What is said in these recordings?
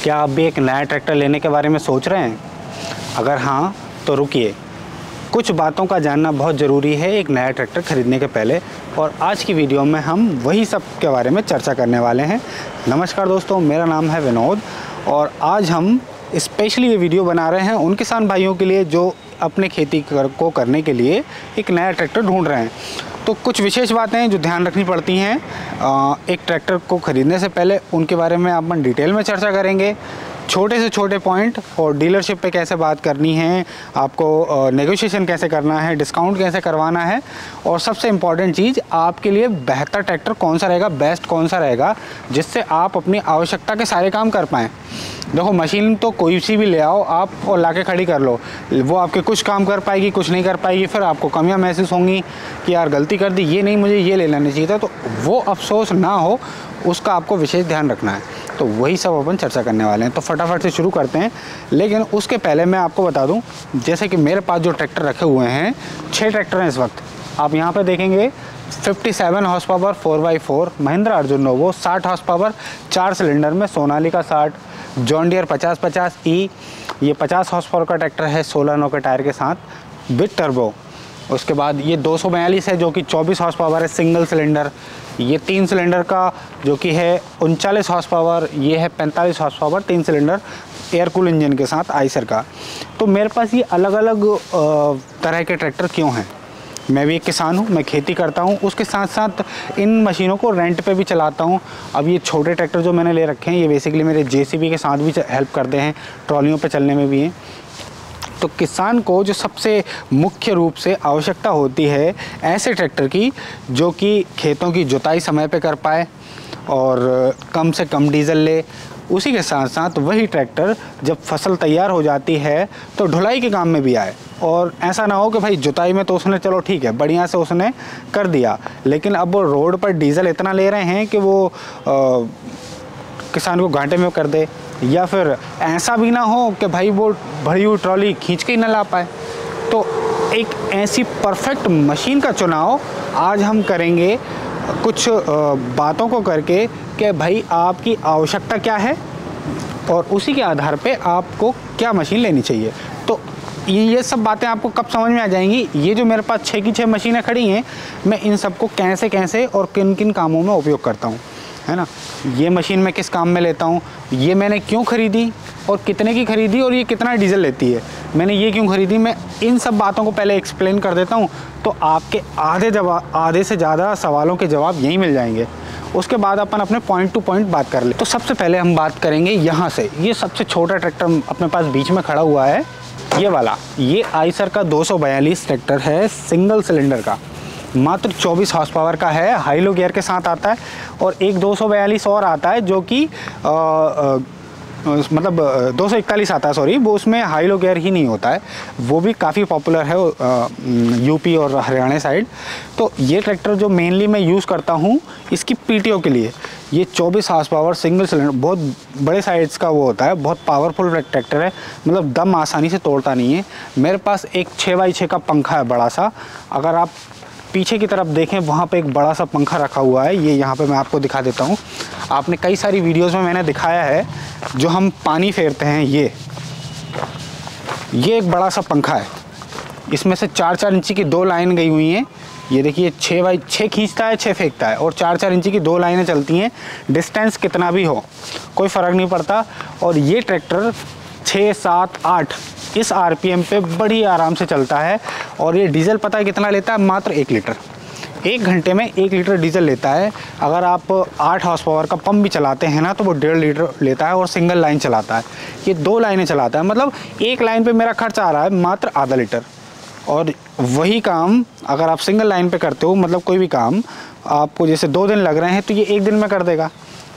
क्या आप भी एक नया ट्रैक्टर लेने के बारे में सोच रहे हैं? अगर हाँ तो रुकिए, कुछ बातों का जानना बहुत ज़रूरी है एक नया ट्रैक्टर ख़रीदने के पहले। और आज की वीडियो में हम वही सब के बारे में चर्चा करने वाले हैं। नमस्कार दोस्तों, मेरा नाम है विनोद और आज हम स्पेशली ये वीडियो बना रहे हैं उन किसान भाइयों के लिए जो अपने खेती को करने के लिए एक नया ट्रैक्टर ढूंढ रहे हैं। तो कुछ विशेष बातें हैं जो ध्यान रखनी पड़ती हैं एक ट्रैक्टर को ख़रीदने से पहले, उनके बारे में अपन डिटेल में चर्चा करेंगे। छोटे से छोटे पॉइंट और डीलरशिप पे कैसे बात करनी है, आपको नेगोशिएशन कैसे करना है, डिस्काउंट कैसे करवाना है, और सबसे इम्पॉर्टेंट चीज़ आपके लिए बेहतर ट्रैक्टर कौन सा रहेगा, बेस्ट कौन सा रहेगा, जिससे आप अपनी आवश्यकता के सारे काम कर पाएँ। देखो, मशीन तो कोई सी भी ले आओ आप और लाके खड़ी कर लो, वो आपके कुछ काम कर पाएगी, कुछ नहीं कर पाएगी, फिर आपको कमियां महसूस होंगी कि यार गलती कर दी, ये नहीं, मुझे ये ले लेना चाहिए था। तो वो अफसोस ना हो, उसका आपको विशेष ध्यान रखना है। तो वही सब अपन चर्चा करने वाले हैं। तो फटाफट से शुरू करते हैं। लेकिन उसके पहले मैं आपको बता दूं, जैसे कि मेरे पास जो ट्रैक्टर रखे हुए हैं, 6 ट्रैक्टर हैं इस वक्त। आप यहाँ पे देखेंगे 57 horse power 4x4 Mahindra Arjun novo, 60 horse power 4 cylinder में सोनालिका 60, जॉन डियर 5050E, ये 50 हॉर्स पावर का ट्रैक्टर है 16 नौ के टायर के साथ विद टर्बो। उसके बाद ये 242 है जो कि 24 हॉर्स पावर है सिंगल सिलेंडर। ये 3 सिलेंडर का जो कि है 39 हॉर्स पावर, ये है 45 horse power 3 cylinder air cool engine के साथ आइसर का। तो मेरे पास ये अलग अलग तरह के ट्रैक्टर क्यों हैं? मैं भी एक किसान हूँ, मैं खेती करता हूँ, उसके साथ साथ इन मशीनों को रेंट पे भी चलाता हूँ। अब ये छोटे ट्रैक्टर जो मैंने ले रखे हैं, ये बेसिकली मेरे जेसीबी के साथ भी हेल्प करते हैं, ट्रॉलियों पे चलने में भी हैं। तो किसान को जो सबसे मुख्य रूप से आवश्यकता होती है ऐसे ट्रैक्टर की जो कि खेतों की जुताई समय पे कर पाए और कम से कम डीजल ले। उसी के साथ साथ वही ट्रैक्टर जब फसल तैयार हो जाती है तो ढुलाई के काम में भी आए। और ऐसा ना हो कि भाई जुताई में तो उसने चलो ठीक है बढ़िया से उसने कर दिया, लेकिन अब वो रोड पर डीजल इतना ले रहे हैं कि वो किसान को घाटे में कर दे, या फिर ऐसा भी ना हो कि भाई वो भरी हुई ट्रॉली खींच के ही ना ला पाए। तो एक ऐसी परफेक्ट मशीन का चुनाव आज हम करेंगे कुछ बातों को करके कि भाई आपकी आवश्यकता क्या है और उसी के आधार पे आपको क्या मशीन लेनी चाहिए। तो ये सब बातें आपको कब समझ में आ जाएंगी, ये जो मेरे पास 6 की 6 मशीनें खड़ी हैं, मैं इन सबको कैसे कैसे और किन किन कामों में उपयोग करता हूँ, है ना। ये मशीन मैं किस काम में लेता हूँ, ये मैंने क्यों ख़रीदी और कितने की ख़रीदी और ये कितना डीजल लेती है, मैंने ये क्यों ख़रीदी, मैं इन सब बातों को पहले एक्सप्लेन कर देता हूँ। तो आपके आधे से ज़्यादा सवालों के जवाब यहीं मिल जाएंगे। उसके बाद अपन अपने पॉइंट टू पॉइंट बात कर ले। तो सबसे पहले हम बात करेंगे यहाँ से, ये सबसे छोटा ट्रैक्टर अपने पास बीच में खड़ा हुआ है, ये वाला। ये आइसर का 242 ट्रैक्टर है सिंगल सिलेंडर का, मात्र 24 हॉर्स पावर का है, हाई लो गियर के साथ आता है। और एक 242 और आता है जो कि मतलब 241 आता है, सॉरी, वो उसमें हाई लो गियर ही नहीं होता है, वो भी काफ़ी पॉपुलर है यूपी और हरियाणा साइड। तो ये ट्रैक्टर जो मेनली मैं यूज़ करता हूँ इसकी पीटीओ के लिए, ये 24 हॉर्स पावर सिंगल सिलेंडर, बहुत बड़े साइज़ का वो होता है, बहुत पावरफुल ट्रैक्टर है, मतलब दम आसानी से तोड़ता नहीं है। मेरे पास एक 6x6 का पंखा है बड़ा सा, अगर आप पीछे की तरफ देखें वहाँ पे एक बड़ा सा पंखा रखा हुआ है, ये यहाँ पे मैं आपको दिखा देता हूँ। आपने कई सारी वीडियोस में मैंने दिखाया है, जो हम पानी फेरते हैं, ये एक बड़ा सा पंखा है, इसमें से 4-4 इंची की 2 लाइन गई हुई हैं। ये देखिए 6x6 खींचता है, 6 फेंकता है, और 4-4 इंची की 2 लाइनें चलती हैं। डिस्टेंस कितना भी हो कोई फ़र्क नहीं पड़ता। और ये ट्रैक्टर 6, 7, 8 इस आरपीएम पे बड़ी आराम से चलता है। और ये डीजल पता है कितना लेता है? मात्र 1 लीटर। 1 घंटे में 1 लीटर डीजल लेता है। अगर आप 8 हॉर्स पावर का पंप भी चलाते हैं ना तो वो 1.5 लीटर लेता है, और सिंगल लाइन चलाता है, ये 2 लाइनें चलाता है, मतलब एक लाइन पे मेरा खर्च आ रहा है मात्र आधा लीटर। और वही काम अगर आप सिंगल लाइन पे करते हो, मतलब कोई भी काम आपको जैसे 2 दिन लग रहे हैं तो ये 1 दिन में कर देगा।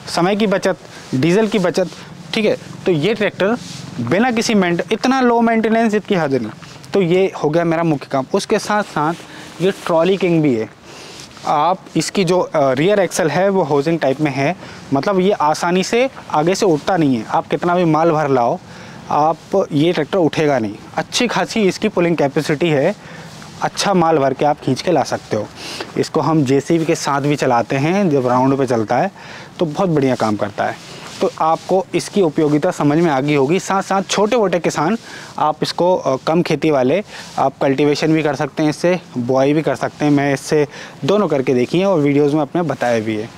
समय की बचत, डीजल की बचत, ठीक है। तो ये ट्रैक्टर बिना किसी इतना लो मेंटेनेंस, इसकी हद नहीं। तो ये हो गया मेरा मुख्य काम। उसके साथ साथ ये ट्रॉली किंग भी है। आप इसकी जो रियर एक्सल है वो हाउसिंग टाइप में है, मतलब ये आसानी से आगे से उठता नहीं है। आप कितना भी माल भर लाओ, आप ये ट्रैक्टर उठेगा नहीं। अच्छी खासी इसकी पुलिंग कैपेसिटी है, अच्छा माल भर के आप खींच के ला सकते हो। इसको हम जेसीबी के साथ भी चलाते हैं, जब राउंड पे चलता है तो बहुत बढ़िया काम करता है। तो आपको इसकी उपयोगिता समझ में आ गई होगी। साथ साथ छोटे मोटे किसान आप इसको कम खेती वाले आप कल्टीवेशन भी कर सकते हैं, इससे बुआई भी कर सकते हैं। मैं इससे दोनों करके देखी है और वीडियोज़ में अपने बताया भी है।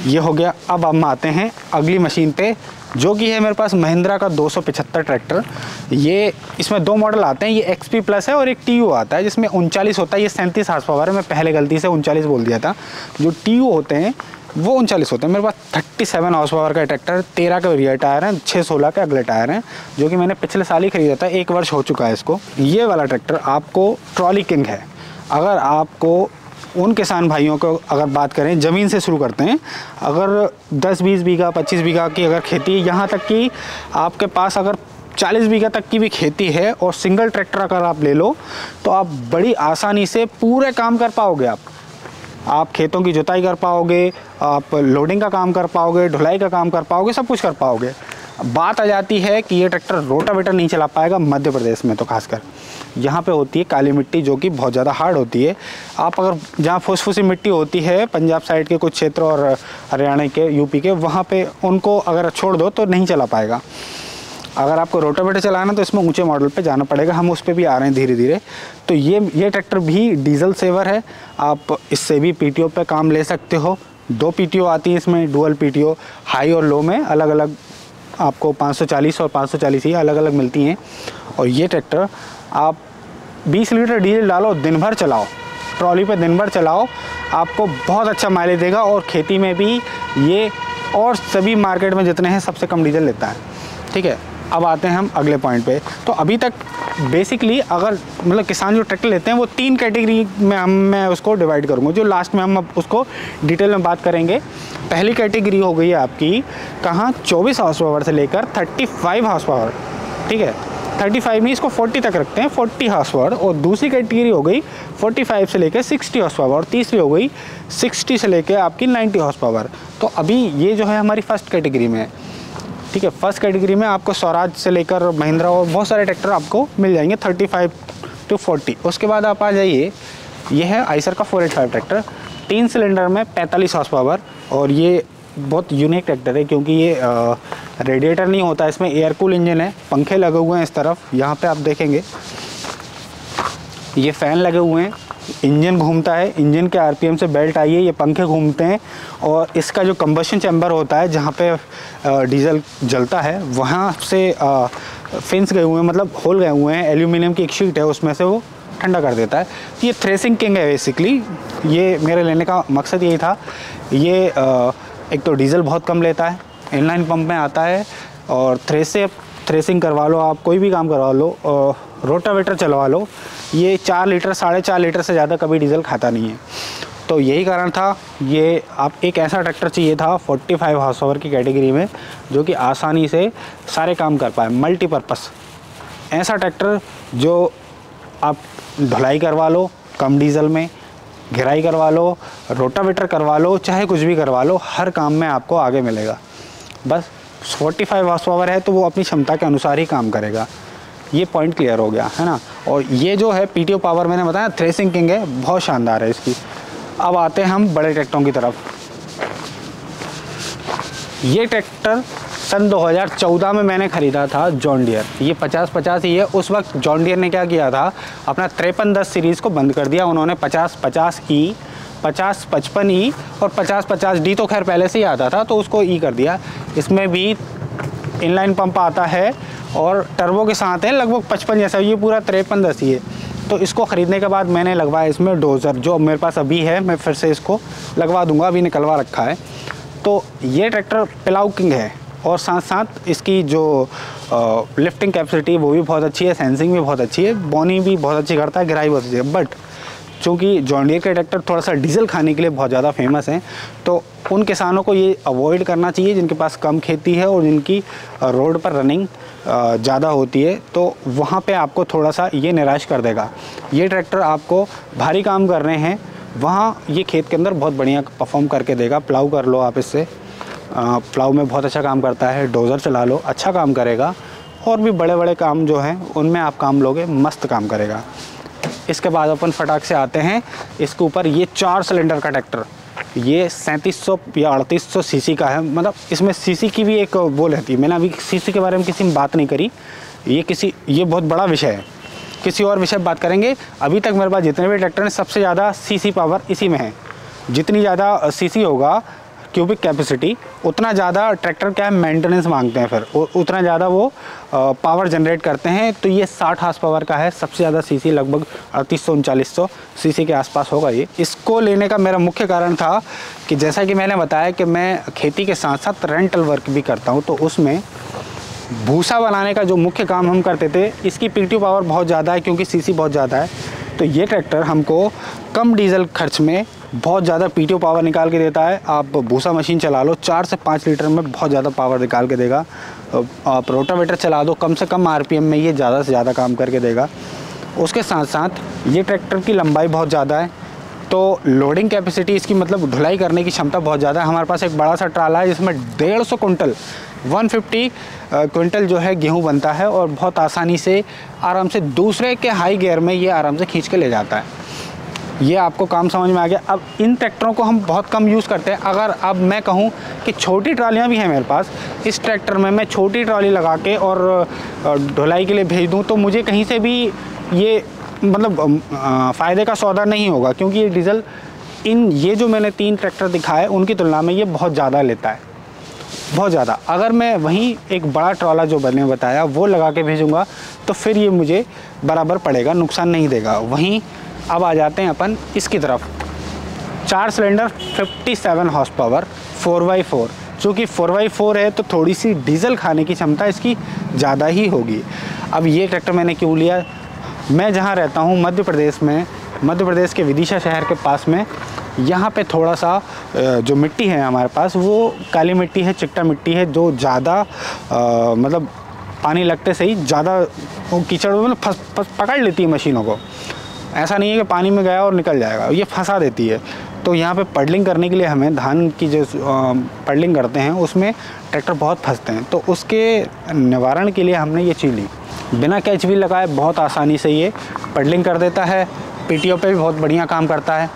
ये हो गया। अब हम आते हैं अगली मशीन पे, जो कि है मेरे पास महिंद्रा का 275 ट्रैक्टर। ये इसमें 2 मॉडल आते हैं, ये XP प्लस है और एक TU आता है जिसमें 39 होता है। ये 37 हार्स पावर है, मैं पहले गलती से 39 बोल दिया था। जो TU होते हैं वो 39 होते हैं। मेरे पास 37 हार्स पावर का ट्रैक्टर, 13 के रियर टायर हैं, 6-16 के अगले टायर हैं, जो कि मैंने पिछले साल ही खरीदा था, 1 वर्ष हो चुका है इसको। ये वाला ट्रैक्टर आपको ट्रॉली किंग है। अगर आपको उन किसान भाइयों को अगर बात करें, ज़मीन से शुरू करते हैं, अगर 10-20 बीघा 25 बीघा की अगर खेती, यहाँ तक कि आपके पास अगर 40 बीघा तक की भी खेती है और सिंगल ट्रैक्टर अगर आप ले लो तो आप बड़ी आसानी से पूरे काम कर पाओगे। आप खेतों की जुताई कर पाओगे, आप लोडिंग का काम कर पाओगे, ढुलाई का काम कर पाओगे, सब कुछ कर पाओगे। बात आ जाती है कि ये ट्रैक्टर रोटावेटर नहीं चला पाएगा मध्य प्रदेश में, तो खासकर यहाँ पे होती है काली मिट्टी जो कि बहुत ज़्यादा हार्ड होती है। आप अगर जहाँ फुसफुसी मिट्टी होती है पंजाब साइड के कुछ क्षेत्र और हरियाणा के यूपी के, वहाँ पे उनको अगर छोड़ दो तो नहीं चला पाएगा। अगर आपको रोटावेटर चलाना तो इसमें ऊंचे मॉडल पे जाना पड़ेगा। हम उस पर भी आ रहे हैं धीरे धीरे। तो ये ट्रैक्टर भी डीजल सेवर है, आप इससे भी PTO पे काम ले सकते हो। 2 PTO आती है इसमें, डुअल PTO, हाई और लो में अलग अलग आपको 540 और 540 ही अलग अलग मिलती हैं। और ये ट्रैक्टर आप 20 लीटर डीजल डालो, दिन भर चलाओ, ट्रॉली पे दिन भर चलाओ, आपको बहुत अच्छा माइलेज देगा। और खेती में भी ये और सभी मार्केट में जितने हैं सबसे कम डीजल लेता है। ठीक है, अब आते हैं हम अगले पॉइंट पे। तो अभी तक बेसिकली अगर मतलब किसान जो ट्रैक्टर लेते हैं वो 3 कैटेगरी में मैं उसको डिवाइड करूँगा, जो लास्ट में हम अब उसको डिटेल में बात करेंगे। पहली कैटेगरी हो गई है आपकी कहाँ 24 हार्स पावर से लेकर 35 हार्स पावर। ठीक है, 35 नहीं, इसको 40 तक रखते हैं, 40 हार्स पावर। और दूसरी कैटेगरी हो गई 45 से लेकर 60 हार्स पावर। और तीसरी हो गई 60 से लेकर आपकी 90 हार्स पावर। तो अभी ये जो है हमारी फर्स्ट कैटेगरी में है। ठीक है, फर्स्ट कैटेगरी में आपको स्वराज से लेकर महिंद्रा और बहुत सारे ट्रैक्टर आपको मिल जाएंगे 35 to 40। उसके बाद आप आ जाइए, ये है आइसर का 485 ट्रैक्टर, 3 सिलेंडर में 45 हार्स पावर। और ये बहुत यूनिक ट्रैक्टर है क्योंकि ये रेडिएटर नहीं होता, इसमें एयर कूल इंजन है। पंखे लगे हुए हैं इस तरफ, यहाँ पे आप देखेंगे ये फ़ैन लगे हुए हैं, इंजन घूमता है, इंजन के RPM से बेल्ट आई है, ये पंखे घूमते हैं। और इसका जो कंबशन चैम्बर होता है जहाँ पे डीजल जलता है, वहाँ से फिन्स गए हुए हैं, मतलब होल गए हुए हैं, एल्यूमिनियम की एक शीट है, उसमें से वो ठंडा कर देता है। ये थ्रेसिंग किंग है बेसिकली। ये मेरे लेने का मकसद यही था। ये एक तो डीजल बहुत कम लेता है, इनलाइन पंप में आता है, और थ्रेसिंग करवा लो, आप कोई भी काम करवा लो, रोटावेटर चलवा लो, ये 4 लीटर 4.5 लीटर से ज़्यादा कभी डीजल खाता नहीं है। तो यही कारण था, ये आप एक ऐसा ट्रैक्टर चाहिए था 45 हार्स पावर की कैटेगरी में जो कि आसानी से सारे काम कर पाए, मल्टीपर्पस। ऐसा ट्रैक्टर जो आप ढुलाई करवा लो कम डीजल में, घेराई करवा लो, रोटावेटर करवा लो, चाहे कुछ भी करवा लो, हर काम में आपको आगे मिलेगा। बस 45 हार्स पावर है तो वो अपनी क्षमता के अनुसार ही काम करेगा। ये पॉइंट क्लियर हो गया है ना। और ये जो है PTO पावर मैंने बताया थ्रेसिंग किंग है, बहुत शानदार है इसकी। अब आते हैं हम बड़े ट्रैक्टरों की तरफ। ये ट्रैक्टर सन 2014 में मैंने ख़रीदा था, जॉन डियर। ये 50-50 ही है। उस वक्त जॉन डियर ने क्या किया था, अपना 5310 सीरीज़ को बंद कर दिया। उन्होंने 50-50E, 50-55E और 50-50D तो खैर पहले से ही आता था, तो उसको E कर दिया। इसमें भी इनलाइन पंप आता है और टर्बो के साथ है, लगभग 55 जैसा। ये पूरा 5310 ही है। तो इसको ख़रीदने के बाद मैंने लगवाया इसमें डोज़र, जो मेरे पास अभी है, मैं फिर से इसको लगवा दूंगा, अभी निकलवा रखा है। तो ये ट्रैक्टर प्लाउ किंग है और साथ साथ इसकी जो लिफ्टिंग कैपेसिटी वो भी बहुत अच्छी है, सेंसिंग भी बहुत अच्छी है, बोनी भी बहुत अच्छी करता है, गिराई बहुत अच्छी है। बट चूँकि जॉन डियर के ट्रैक्टर थोड़ा सा डीजल खाने के लिए बहुत ज़्यादा फेमस हैं, तो उन किसानों को ये अवॉइड करना चाहिए जिनके पास कम खेती है और जिनकी रोड पर रनिंग ज़्यादा होती है। तो वहाँ पे आपको थोड़ा सा ये निराश कर देगा। ये ट्रैक्टर आपको भारी काम कर रहे हैं, वहाँ ये खेत के अंदर बहुत बढ़िया परफॉर्म करके देगा। प्लाऊ कर लो आप इससे, प्लाऊ में बहुत अच्छा काम करता है। डोज़र चला लो, अच्छा काम करेगा। और भी बड़े बड़े काम जो हैं उनमें आप काम लोगे, मस्त काम करेगा। इसके बाद अपन फटाक से आते हैं इसके ऊपर। ये 4 सिलेंडर का ट्रैक्टर, ये 3700 या 3800 सीसी का है। मतलब इसमें सीसी की भी एक वो रहती है। मैंने अभी सीसी के बारे में किसी में बात नहीं करी, ये बहुत बड़ा विषय है, किसी और विषय पर बात करेंगे। अभी तक मेरे पास जितने भी ट्रैक्टर हैं सबसे ज़्यादा सीसी पावर इसी में है। जितनी ज़्यादा सीसी होगा क्यूबिक कैपेसिटी, उतना ज़्यादा ट्रैक्टर क्या है मेंटेनेंस मांगते हैं, फिर उतना ज़्यादा वो पावर जनरेट करते हैं। तो ये 60 हार्स पावर का है, सबसे ज़्यादा सीसी लगभग 3800-3900 सीसी के आसपास होगा ये। इसको लेने का मेरा मुख्य कारण था कि जैसा कि मैंने बताया कि मैं खेती के साथ साथ रेंटल वर्क भी करता हूँ, तो उसमें भूसा बनाने का जो मुख्य काम हम करते थे, इसकी पीटीओ पावर बहुत ज़्यादा है क्योंकि सीसी बहुत ज़्यादा है। तो ये ट्रैक्टर हमको कम डीजल खर्च में बहुत ज़्यादा पीटीओ पावर निकाल के देता है। आप भूसा मशीन चला लो 4 से 5 लीटर में बहुत ज़्यादा पावर निकाल के देगा। आप रोटावेटर चला दो, कम से कम आरपीएम में ये ज़्यादा से ज़्यादा काम करके देगा। उसके साथ साथ ये ट्रैक्टर की लंबाई बहुत ज़्यादा है, तो लोडिंग कैपेसिटी इसकी मतलब ढुलाई करने की क्षमता बहुत ज़्यादा है। हमारे पास एक बड़ा सा ट्राला है जिसमें 150 कुंटल 150 क्विंटल जो है गेहूँ बनता है, और बहुत आसानी से आराम से दूसरे के हाई गियर में ये आराम से खींच के ले जाता है। ये आपको काम समझ में आ गया। अब इन ट्रैक्टरों को हम बहुत कम यूज़ करते हैं। अगर अब मैं कहूँ कि छोटी ट्रालियाँ भी हैं मेरे पास, इस ट्रैक्टर में मैं छोटी ट्राली लगा के और ढुलाई के लिए भेज दूँ तो मुझे कहीं से भी ये मतलब फ़ायदे का सौदा नहीं होगा, क्योंकि ये डीजल ये जो मैंने 3 ट्रैक्टर दिखाए उनकी तुलना में ये बहुत ज़्यादा लेता है, बहुत ज़्यादा। अगर मैं वहीं एक बड़ा ट्रॉला जो मैंने बताया वो लगा के भेजूँगा तो फिर ये मुझे बराबर पड़ेगा, नुकसान नहीं देगा। वहीं अब आ जाते हैं अपन इसकी तरफ। 4 सिलेंडर 57 हॉर्स पावर 4x4, चूँकि 4x4 है तो थोड़ी सी डीजल खाने की क्षमता इसकी ज़्यादा ही होगी। अब ये ट्रैक्टर मैंने क्यों लिया, मैं जहाँ रहता हूँ मध्य प्रदेश में, मध्य प्रदेश के विदिशा शहर के पास में, यहाँ पे थोड़ा सा जो मिट्टी है हमारे पास वो काली मिट्टी है, चिकटा मिट्टी है, जो ज़्यादा मतलब पानी लगते से ही ज़्यादा कीचड़ मतलब पकड़ लेती है मशीनों को। ऐसा नहीं है कि पानी में गया और निकल जाएगा, ये फंसा देती है। तो यहाँ पे पडलिंग करने के लिए हमें धान की जो पडलिंग करते हैं उसमें ट्रैक्टर बहुत फंसते हैं, तो उसके निवारण के लिए हमने ये चीज़ ली। बिना कैच व्हील लगाए बहुत आसानी से ये पडलिंग कर देता है, पीटीओ पे भी बहुत बढ़िया काम करता है,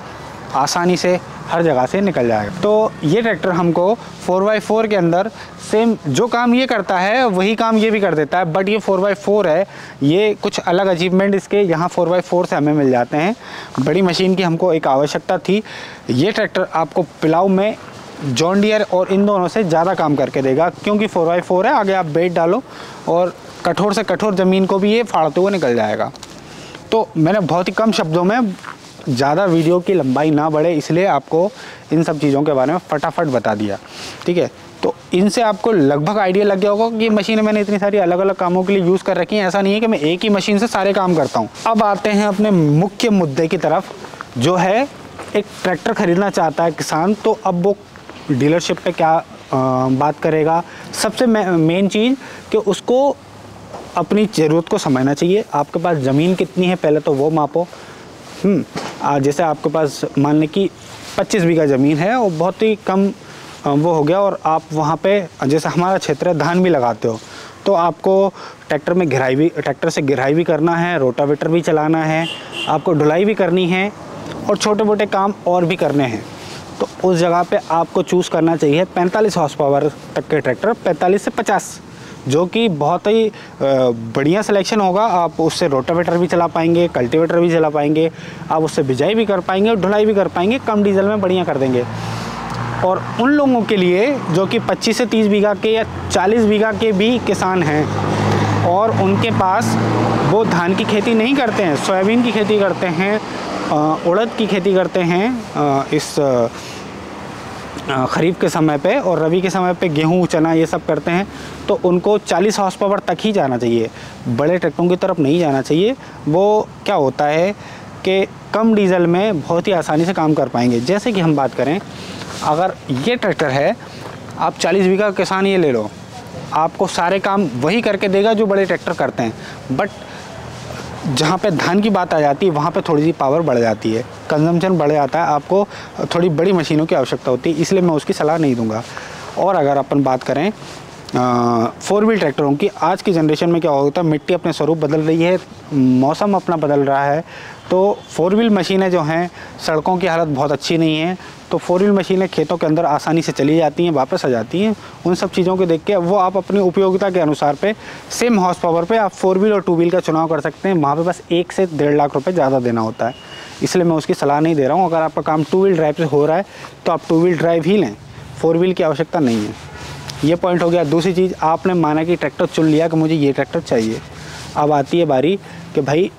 आसानी से हर जगह से निकल जाएगा। तो ये ट्रैक्टर हमको 4x4 के अंदर सेम जो काम ये करता है वही काम ये भी कर देता है, बट ये 4x4 है, ये कुछ अलग अचीवमेंट इसके यहाँ 4x4 से हमें मिल जाते हैं। बड़ी मशीन की हमको एक आवश्यकता थी। ये ट्रैक्टर आपको पिलाऊ में जॉन डियर और इन दोनों से ज़्यादा काम करके देगा, क्योंकि 4x4 है, आगे आप बेट डालो और कठोर से कठोर ज़मीन को भी ये फाड़ते हुए निकल जाएगा। तो मैंने बहुत ही कम शब्दों में, ज़्यादा वीडियो की लंबाई ना बढ़े इसलिए आपको इन सब चीज़ों के बारे में फटाफट बता दिया, ठीक है। तो इनसे आपको लगभग आइडिया लग गया होगा कि ये मशीनें मैंने इतनी सारी अलग अलग कामों के लिए यूज़ कर रखी हैं। ऐसा नहीं है कि मैं एक ही मशीन से सारे काम करता हूँ। अब आते हैं अपने मुख्य मुद्दे की तरफ, जो है एक ट्रैक्टर ख़रीदना चाहता है किसान, तो अब वो डीलरशिप पे क्या बात करेगा। सबसे मेन चीज़ कि उसको अपनी ज़रूरत को समझना चाहिए। आपके पास ज़मीन कितनी है पहले तो वो मापो। जैसे आपके पास मान लें कि 25 बीघा ज़मीन है और बहुत ही कम वो हो गया, और आप वहाँ पे जैसे हमारा क्षेत्र है धान भी लगाते हो, तो आपको ट्रैक्टर से घेराई भी करना है, रोटावेटर भी चलाना है, आपको ढुलाई भी करनी है और छोटे मोटे काम और भी करने हैं। तो उस जगह पे आपको चूज़ करना चाहिए 45 हॉर्स पावर तक के ट्रैक्टर, 45 से 50, जो कि बहुत ही बढ़िया सिलेक्शन होगा। आप उससे रोटावेटर भी चला पाएंगे, कल्टीवेटर भी चला पाएंगे, आप उससे बिजाई भी कर पाएंगे और ढुलाई भी कर पाएंगे, कम डीजल में बढ़िया कर देंगे। और उन लोगों के लिए जो कि 25 से 30 बीघा के या 40 बीघा के भी किसान हैं और उनके पास वो धान की खेती नहीं करते हैं, सोयाबीन की खेती करते हैं, उड़द की खेती करते हैं इस ख़रीफ के समय पे, और रबी के समय पे गेहूँ चना ये सब करते हैं, तो उनको 40 हॉर्स पावर तक ही जाना चाहिए, बड़े ट्रैक्टरों की तरफ नहीं जाना चाहिए। वो क्या होता है कि कम डीजल में बहुत ही आसानी से काम कर पाएंगे। जैसे कि हम बात करें, अगर ये ट्रैक्टर है, आप 40 बीघा किसान ये ले लो, आपको सारे काम वही करके देगा जो बड़े ट्रैक्टर करते हैं, बट जहाँ पे धान की बात आ जाती है वहाँ पे थोड़ी सी पावर बढ़ जाती है, कंजम्पशन बढ़ जाता है, आपको थोड़ी बड़ी मशीनों की आवश्यकता होती है, इसलिए मैं उसकी सलाह नहीं दूंगा। और अगर अपन बात करें 4 व्हील ट्रैक्टरों की, आज की जनरेशन में क्या होता है, मिट्टी अपने स्वरूप बदल रही है, मौसम अपना बदल रहा है, तो 4 व्हील मशीनें जो हैं, सड़कों की हालत बहुत अच्छी नहीं है, तो 4 व्हील मशीनें खेतों के अंदर आसानी से चली जाती हैं, वापस आ जाती हैं। उन सब चीज़ों को देख के वो आप अपनी उपयोगिता के अनुसार पे सेम हॉर्स पावर पे आप 4 व्हील और 2 व्हील का चुनाव कर सकते हैं। वहाँ पे बस 1 से 1.5 लाख रुपए ज़्यादा देना होता है, इसलिए मैं उसकी सलाह नहीं दे रहा हूँ। अगर आपका काम 2 व्हील ड्राइव से हो रहा है तो आप 2 व्हील ड्राइव ही लें, 4 व्हील की आवश्यकता नहीं है। ये पॉइंट हो गया। दूसरी चीज़, आपने माना कि ट्रैक्टर चुन लिया कि मुझे ये ट्रैक्टर चाहिए। अब आती है बारी कि भाई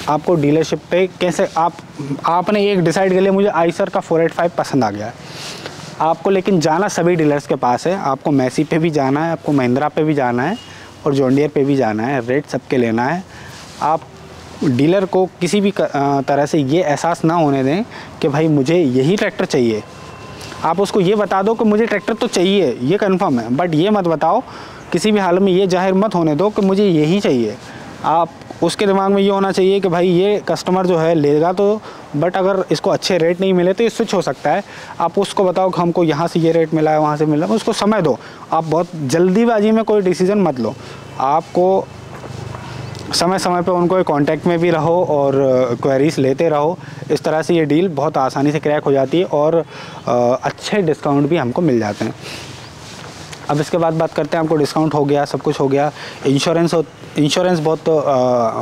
आपको डीलरशिप पे कैसे आपने एक डिसाइड कर लिया, मुझे आइसर का 485 पसंद आ गया है। आपको लेकिन जाना सभी डीलर्स के पास है। आपको मैसी पे भी जाना है, आपको महिंद्रा पे भी जाना है और जॉन डियर पे भी जाना है, रेट सबके लेना है। आप डीलर को किसी भी तरह से ये एहसास ना होने दें कि भाई मुझे यही ट्रैक्टर चाहिए। आप उसको ये बता दो कि मुझे ट्रैक्टर तो चाहिए, ये कंफर्म है, बट ये मत बताओ, किसी भी हाल में ये जाहिर मत होने दो कि मुझे यही चाहिए। आप उसके दिमाग में ये होना चाहिए कि भाई ये कस्टमर जो है लेगा तो, बट अगर इसको अच्छे रेट नहीं मिले तो ये स्विच हो सकता है। आप उसको बताओ कि हमको यहाँ से ये रेट मिला है, वहाँ से मिला है, उसको समय दो। आप बहुत जल्दीबाजी में कोई डिसीज़न मत लो। आपको समय समय पे उनको कांटेक्ट में भी रहो और क्वेरीज लेते रहो। इस तरह से ये डील बहुत आसानी से क्रैक हो जाती है और अच्छे डिस्काउंट भी हमको मिल जाते हैं। अब इसके बाद बात करते हैं, हमको डिस्काउंट हो गया, सब कुछ हो गया। इंश्योरेंस बहुत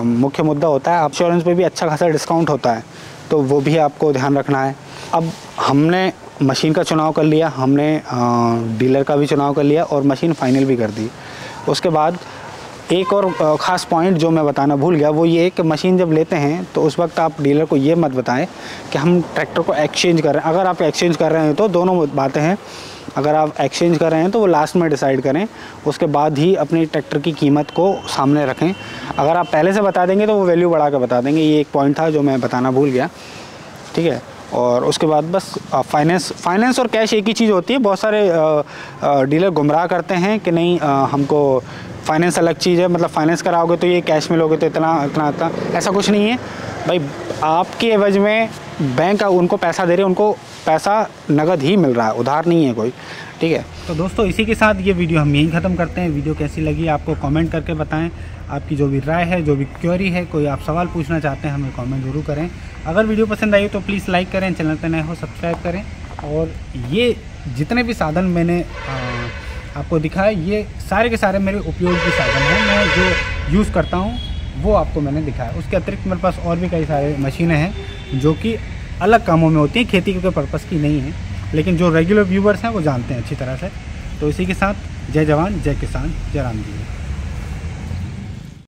मुख्य मुद्दा होता है। इंश्योरेंस पे भी अच्छा खासा डिस्काउंट होता है, तो वो भी आपको ध्यान रखना है। अब हमने मशीन का चुनाव कर लिया, हमने डीलर का भी चुनाव कर लिया और मशीन फाइनल भी कर दी। उसके बाद एक और ख़ास पॉइंट जो मैं बताना भूल गया, वो ये कि मशीन जब लेते हैं तो उस वक्त आप डीलर को ये मत बताएं कि हम ट्रैक्टर को एक्सचेंज कर रहे हैं। अगर आप एक्सचेंज कर रहे हैं तो दोनों बातें हैं। अगर आप एक्सचेंज कर रहे हैं तो वो लास्ट में डिसाइड करें, उसके बाद ही अपनी ट्रैक्टर की कीमत को सामने रखें। अगर आप पहले से बता देंगे तो वो वैल्यू बढ़ा के बता देंगे। ये एक पॉइंट था जो मैं बताना भूल गया, ठीक है। और उसके बाद बस फाइनेंस और कैश एक ही चीज़ होती है। बहुत सारे डीलर गुमराह करते हैं कि नहीं हमको फाइनेंस अलग चीज़ है, मतलब फाइनेंस कराओगे तो ये, कैश मिलोगे तो इतना। ऐसा कुछ नहीं है भाई। आपके एवज में बैंक उनको पैसा दे रहे हैं, उनको पैसा नगद ही मिल रहा है, उधार नहीं है कोई, ठीक है। तो दोस्तों इसी के साथ ये वीडियो हम यहीं ख़त्म करते हैं। वीडियो कैसी लगी आपको कमेंट करके बताएं। आपकी जो भी राय है, जो भी क्वेरी है, कोई आप सवाल पूछना चाहते हैं, हमें कमेंट ज़रूर करें। अगर वीडियो पसंद आई तो प्लीज़ लाइक करें, चैनल पर नए हो सब्सक्राइब करें। और ये जितने भी साधन मैंने आपको दिखाए, ये सारे के सारे मेरे उपयोग के साधन हैं। मैं जो यूज़ करता हूँ वो आपको मैंने दिखाया। उसके अतिरिक्त मेरे पास और भी कई सारे मशीनें हैं जो कि अलग कामों में होती हैं, खेती के पर्पज़ की नहीं है, लेकिन जो रेगुलर व्यूवर्स हैं वो जानते हैं अच्छी तरह से। तो इसी के साथ जय जवान, जय किसान, जय राम जी।